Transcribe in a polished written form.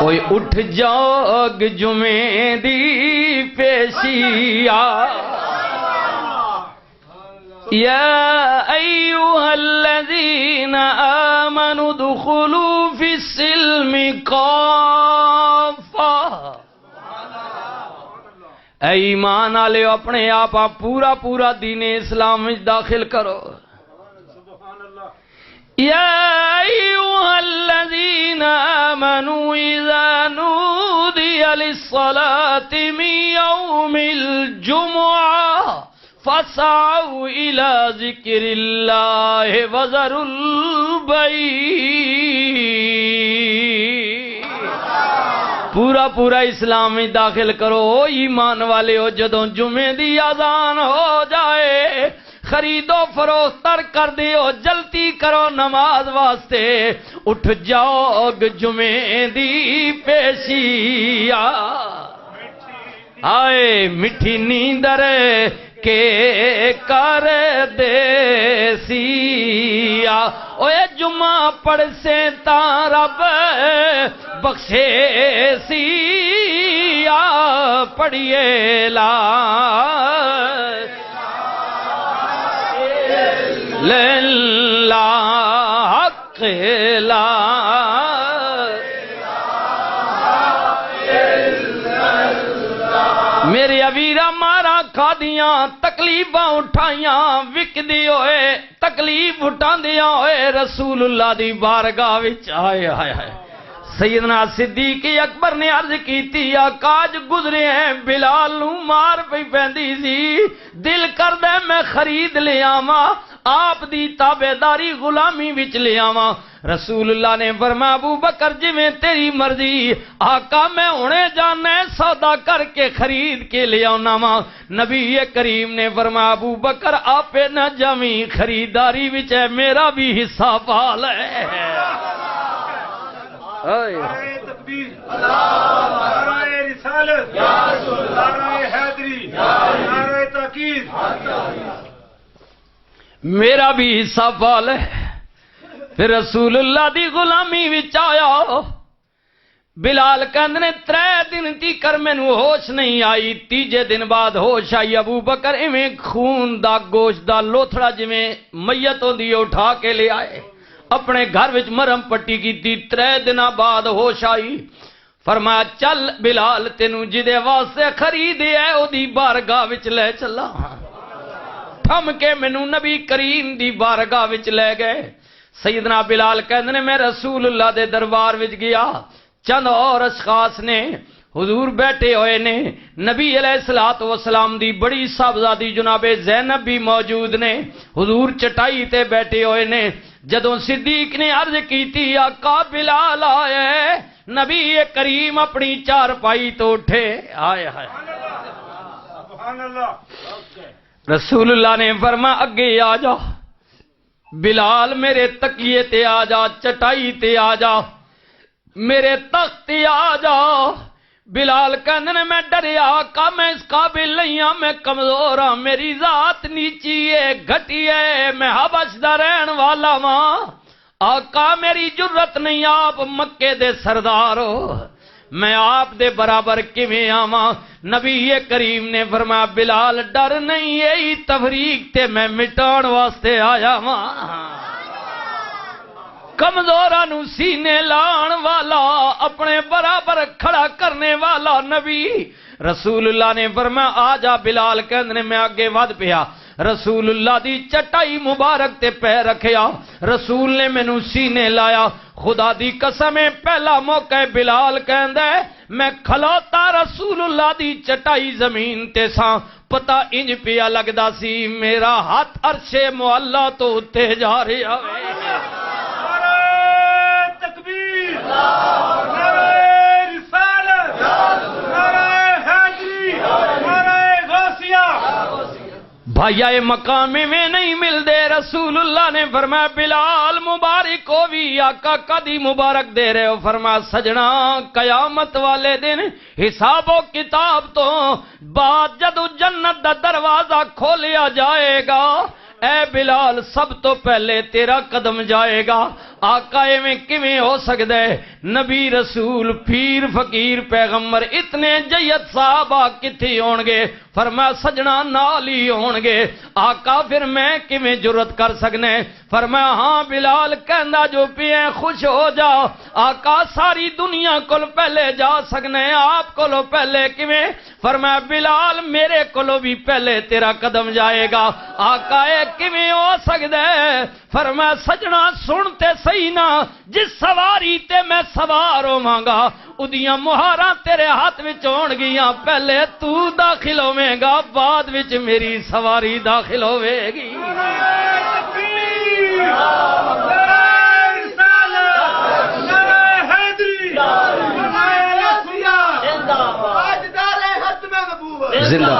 کوئی اٹھ جاگ جمعے دی پیشیا یا ایوہا الذین آمنوا دخلوا فی السلم کافہ، اے ایمان والے اپنے آپ پورا پورا دین اسلام میں داخل کرو۔ یا ایوہا الذین آمنوا اذا نودی للصلاة من یوم الجمعہ فَسَعَوْا إِلَى ذِكْرِ اللَّهِ وَذَرُوا الْبَيْعَ، پورا پورا اسلام میں داخل کرو ایمان والے ہو۔ جدوں جمعے دی اذان ہو جائے خرید و فروخت کر دیو، جلدی کرو نماز واسطے، اٹھ جاؤ جمعے دی پیشیا، آئے مٹھی نیندر کے کر دے سیا، اوے جمعہ پڑھ سے تا رب بخشے سیا، پڑھیے لا حق لا میرے اویرا مارا کھادیاں تکلیفاں اٹھائیاں وکدی ہوئے تکلیف اٹھاندیاں ہوئے رسول اللہ دی بارگاہ وچ آئے آئے آئے سیدنا صدیق اکبر نے عرض کیتی کاج گزرے ہیں بلال نو مار پئی پیندی سی، دل کردے میں خرید لے آواں آپ دی تابعداری غلامی وچ لے آواں۔ رسول اللہ نے فرمایا ابو بکر جویں تیری مرضی، آقا میں ہونے جانا ہے سودا کر کے خرید کے لے آنا وا۔ نبی کریم نے فرمایا ابو بکر آپ نہ جاویں، خریداری وچ ہے میرا بھی حصہ پال ہے۔ نعرہ تکبیر، نعرہ رسالت، نعرہ حیدری، نعرہ تحقیر، میرا بھی حصہ پال ہے۔ پھر رسول اللہ دی غلامی وچ آیا، بلال کہندے نے 3 دن تیکر مینوں ہوش نہیں آئی، تیجے دن بعد ہوش آئی۔ ابو بکر ایویں خون دا گوشت دا لوتھڑا جویں میت ہوندی اٹھا کے لے آئے، اپنے گھر وچ مرم پٹی کیتی، 3 دن بعد ہوش آئی۔ فرمایا چل بلال تینوں جدے واسطے خریدے ہے او دی بارگاہ وچ لے چلا۔ تھم کے مینوں نبی کریم دی بارگاہ وچ لے گئے۔ سیدنا بلال کہندے نے میں رسول اللہ دے دربار وچ گیا، چند اور اشخاص نے حضور بیٹھے ہوئے نے، نبی علیہ الصلوۃ والسلام دی بڑی صاحبزادی جناب زینب بھی موجود نے، حضور چٹائی تے بیٹھے ہوئے نے۔ جدوں صدیق نے عرض کیتی آقا بلال آئے، نبی کریم اپنی چارپائی تو اٹھے، آئے آئے سبحان اللہ۔ رسول اللہ نے فرمایا اگے آ جا بلال، میرے تکیے تے آ جا، چٹائی تے آ جا، میرے تخت تے آ جا۔ بلال کہندے نے میں ڈریا آقا میں اس قابل نہیں ہاں، میں کمزور ہاں، میری ذات نیچی ہے گھٹی ہے، میں حبش دا رہن والا ہاں، آقا میری جرت نہیں، آپ مکے دے سردار ہو، میں آپ دے برابر کیویں آواں؟ نبی کریم نے فرمایا بلال ڈر نہیں، یہی تفریق تے میں مٹان واسطے آیا ہاں، کمزوراں نو سینے لان والا، اپنے برابر کھڑا کرنے والا نبی۔ رسول اللہ نے فرمایا آ جا بلال، کہندے نے میں آگے ود پیا، رسول اللہ دی چٹائی مبارک تے پیر رکھیا، رسول نے مینوں سینے لایا، خدا دی قسم پہلا موقع بلال کہندا ہے میں کھلوتا رسول اللہ دی چٹائی زمین تے ساں، پتہ انج پیا لگدا سی میرا ہاتھ عرش معلا تو اتے جا رہا ہے۔ نعرہ تکبیر، نعرہ رسالت، نعرہ حیدری، نعرہ غوثیہ۔ بھائیائے مقام میں نہیں مل دے، رسول اللہ نے فرمایا بلال مبارک ہو بھی، آقا کدی مبارک دے رہے ہو؟ فرمایا سجنا قیامت والے دن حساب و کتاب تو بعد جدو جنت دا دروازہ کھولیا جائے گا، اے بلال سب تو پہلے تیرا قدم جائے گا۔ آقا ایویں کیویں ہو سکدا ہے؟ نبی رسول پیر فقیر پیغمبر اتنے جیت صحابہ کتھی ہون گے؟ فرمایا سجنا نال ہی ہون گے۔ آقا پھر میں کیویں جرت کر سکنے؟ فرمایا ہاں بلال کہندا جو پیے خوش ہو جا۔ آقا ساری دنیا کول پہلے جا سکنے، آپ کولو پہلے کیویں؟ فرمایا بلال میرے کولو بھی پہلے تیرا قدم جائے گا۔ آقا اے کیویں ہو سکدا ہے؟ فرمایا سجنا سن تے صحیح نا، جس سواری تے میں سوار ہوواں گا اودیاں مہاراں تیرے ہاتھ وچ ہون گیاں، پہلے تو داخل ہوویں گا بعد وچ میری سواری داخل ہوے گی۔ تکبیر نعرہ رسالت نعرہ حیدری نعرہ غوثیہ زندہ باد، تاجدار ختم نبوت زندہ